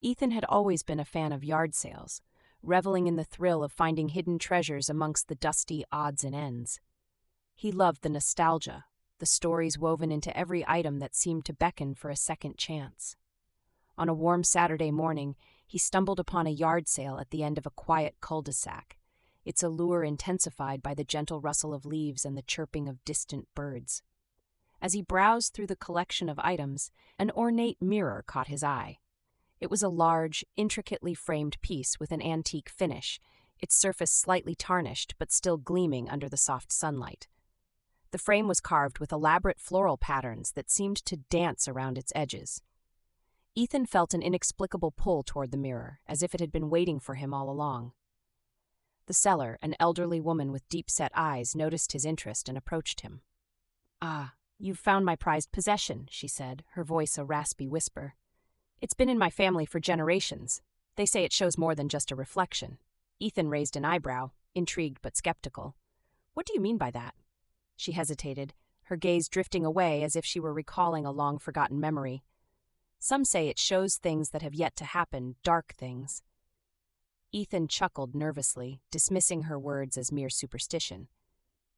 Ethan had always been a fan of yard sales, reveling in the thrill of finding hidden treasures amongst the dusty odds and ends. He loved the nostalgia, the stories woven into every item that seemed to beckon for a second chance. On a warm Saturday morning, he stumbled upon a yard sale at the end of a quiet cul-de-sac, its allure intensified by the gentle rustle of leaves and the chirping of distant birds. As he browsed through the collection of items, an ornate mirror caught his eye. It was a large, intricately framed piece with an antique finish, its surface slightly tarnished but still gleaming under the soft sunlight. The frame was carved with elaborate floral patterns that seemed to dance around its edges. Ethan felt an inexplicable pull toward the mirror, as if it had been waiting for him all along. The seller, an elderly woman with deep-set eyes, noticed his interest and approached him. "Ah, you've found my prized possession," she said, her voice a raspy whisper. "It's been in my family for generations. They say it shows more than just a reflection." Ethan raised an eyebrow, intrigued but skeptical. "What do you mean by that?" She hesitated, her gaze drifting away as if she were recalling a long-forgotten memory. "Some say it shows things that have yet to happen, dark things." Ethan chuckled nervously, dismissing her words as mere superstition.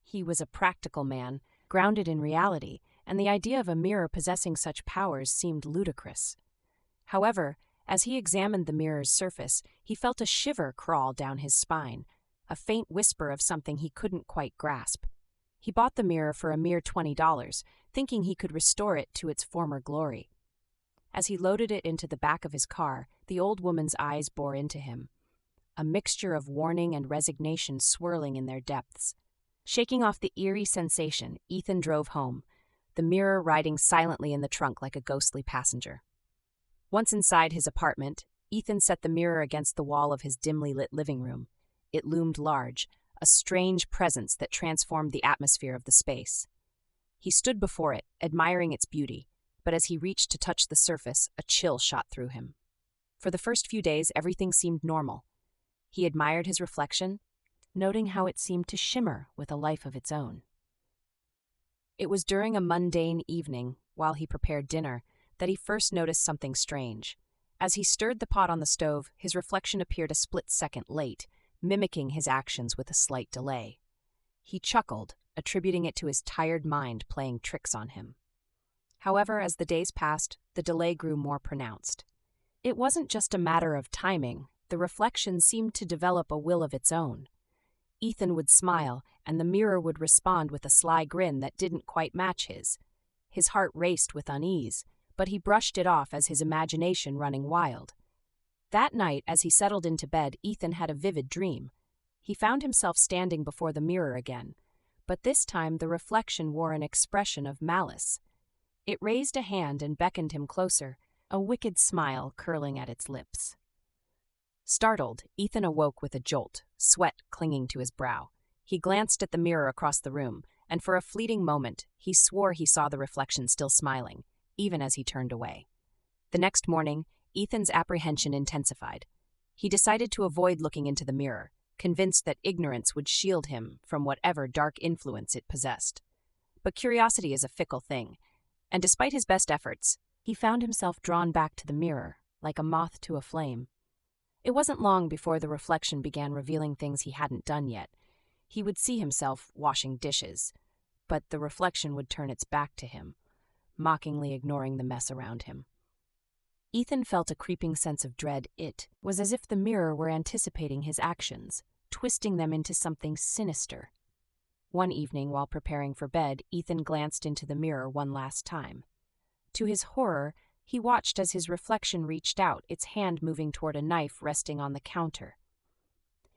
He was a practical man, grounded in reality, and the idea of a mirror possessing such powers seemed ludicrous. However, as he examined the mirror's surface, he felt a shiver crawl down his spine, a faint whisper of something he couldn't quite grasp. He bought the mirror for a mere $20, thinking he could restore it to its former glory. As he loaded it into the back of his car, the old woman's eyes bore into him, a mixture of warning and resignation swirling in their depths. Shaking off the eerie sensation, Ethan drove home, the mirror riding silently in the trunk like a ghostly passenger. Once inside his apartment, Ethan set the mirror against the wall of his dimly lit living room. It loomed large, a strange presence that transformed the atmosphere of the space. He stood before it, admiring its beauty, but as he reached to touch the surface, a chill shot through him. For the first few days, everything seemed normal. He admired his reflection, noting how it seemed to shimmer with a life of its own. It was during a mundane evening, while he prepared dinner, that he first noticed something strange. As he stirred the pot on the stove, his reflection appeared a split second late, mimicking his actions with a slight delay. He chuckled, attributing it to his tired mind playing tricks on him. However, as the days passed, the delay grew more pronounced. It wasn't just a matter of timing. The reflection seemed to develop a will of its own. Ethan would smile, and the mirror would respond with a sly grin that didn't quite match his. His heart raced with unease, but he brushed it off as his imagination running wild. That night, as he settled into bed, Ethan had a vivid dream. He found himself standing before the mirror again, but this time the reflection wore an expression of malice. It raised a hand and beckoned him closer, a wicked smile curling at its lips. Startled, Ethan awoke with a jolt, sweat clinging to his brow. He glanced at the mirror across the room, and for a fleeting moment, he swore he saw the reflection still smiling, even as he turned away. The next morning, Ethan's apprehension intensified. He decided to avoid looking into the mirror, convinced that ignorance would shield him from whatever dark influence it possessed. But curiosity is a fickle thing, and despite his best efforts, he found himself drawn back to the mirror, like a moth to a flame. It wasn't long before the reflection began revealing things he hadn't done yet. He would see himself washing dishes, but the reflection would turn its back to him, mockingly ignoring the mess around him. Ethan felt a creeping sense of dread. It was as if the mirror were anticipating his actions, twisting them into something sinister. One evening, while preparing for bed, Ethan glanced into the mirror one last time. To his horror, he watched as his reflection reached out, its hand moving toward a knife resting on the counter.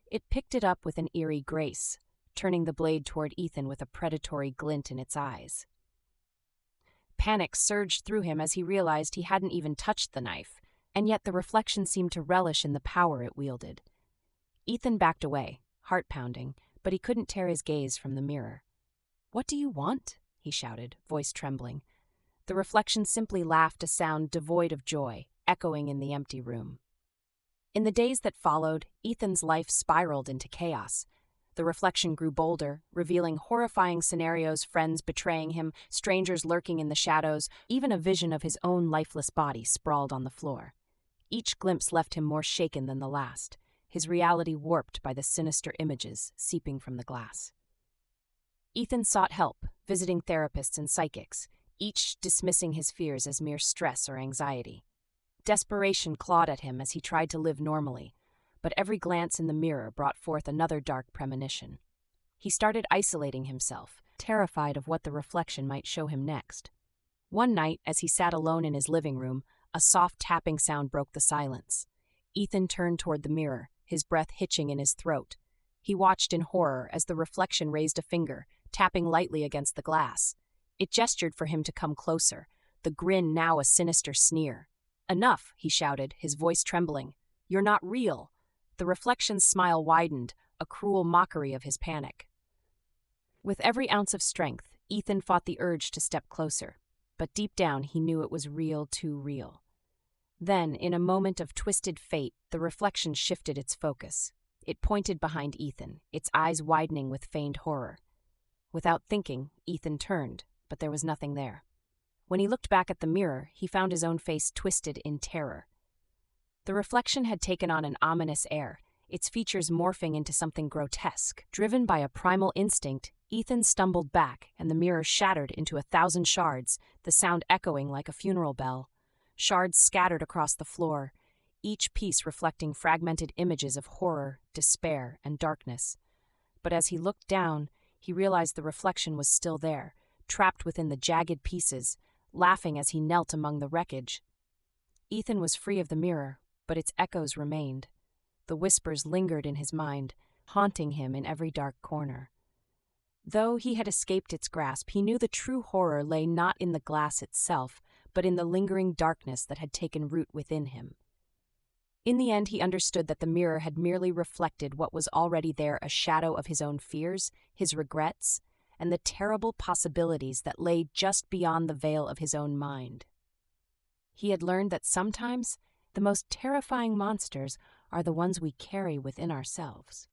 It picked it up with an eerie grace, turning the blade toward Ethan with a predatory glint in its eyes. Panic surged through him as he realized he hadn't even touched the knife, and yet the reflection seemed to relish in the power it wielded. Ethan backed away, heart pounding, but he couldn't tear his gaze from the mirror. "What do you want?" he shouted, voice trembling. The reflection simply laughed, a sound devoid of joy, echoing in the empty room. In the days that followed, Ethan's life spiraled into chaos. The reflection grew bolder, revealing horrifying scenarios, friends betraying him, strangers lurking in the shadows, even a vision of his own lifeless body sprawled on the floor. each glimpse left him more shaken than the last, his reality warped by the sinister images seeping from the glass. Ethan sought help, visiting therapists and psychics, each dismissing his fears as mere stress or anxiety. Desperation clawed at him as he tried to live normally, but every glance in the mirror brought forth another dark premonition. He started isolating himself, terrified of what the reflection might show him next. One night, as he sat alone in his living room, a soft tapping sound broke the silence. Ethan turned toward the mirror, his breath hitching in his throat. He watched in horror as the reflection raised a finger, tapping lightly against the glass. It gestured for him to come closer, the grin now a sinister sneer. "Enough," he shouted, his voice trembling. "You're not real." The reflection's smile widened, a cruel mockery of his panic. With every ounce of strength, Ethan fought the urge to step closer, but deep down he knew it was real, too real. Then, in a moment of twisted fate, the reflection shifted its focus. It pointed behind Ethan, its eyes widening with feigned horror. Without thinking, Ethan turned, but there was nothing there. When he looked back at the mirror, he found his own face twisted in terror. The reflection had taken on an ominous air, its features morphing into something grotesque. Driven by a primal instinct, Ethan stumbled back, and the mirror shattered into 1,000 shards, the sound echoing like a funeral bell. Shards scattered across the floor, each piece reflecting fragmented images of horror, despair, and darkness. But as he looked down, he realized the reflection was still there, trapped within the jagged pieces, laughing as he knelt among the wreckage. Ethan was free of the mirror, but its echoes remained. The whispers lingered in his mind, haunting him in every dark corner. Though he had escaped its grasp, he knew the true horror lay not in the glass itself, but in the lingering darkness that had taken root within him. In the end, he understood that the mirror had merely reflected what was already there, a shadow of his own fears, his regrets, and the terrible possibilities that lay just beyond the veil of his own mind. He had learned that sometimes the most terrifying monsters are the ones we carry within ourselves.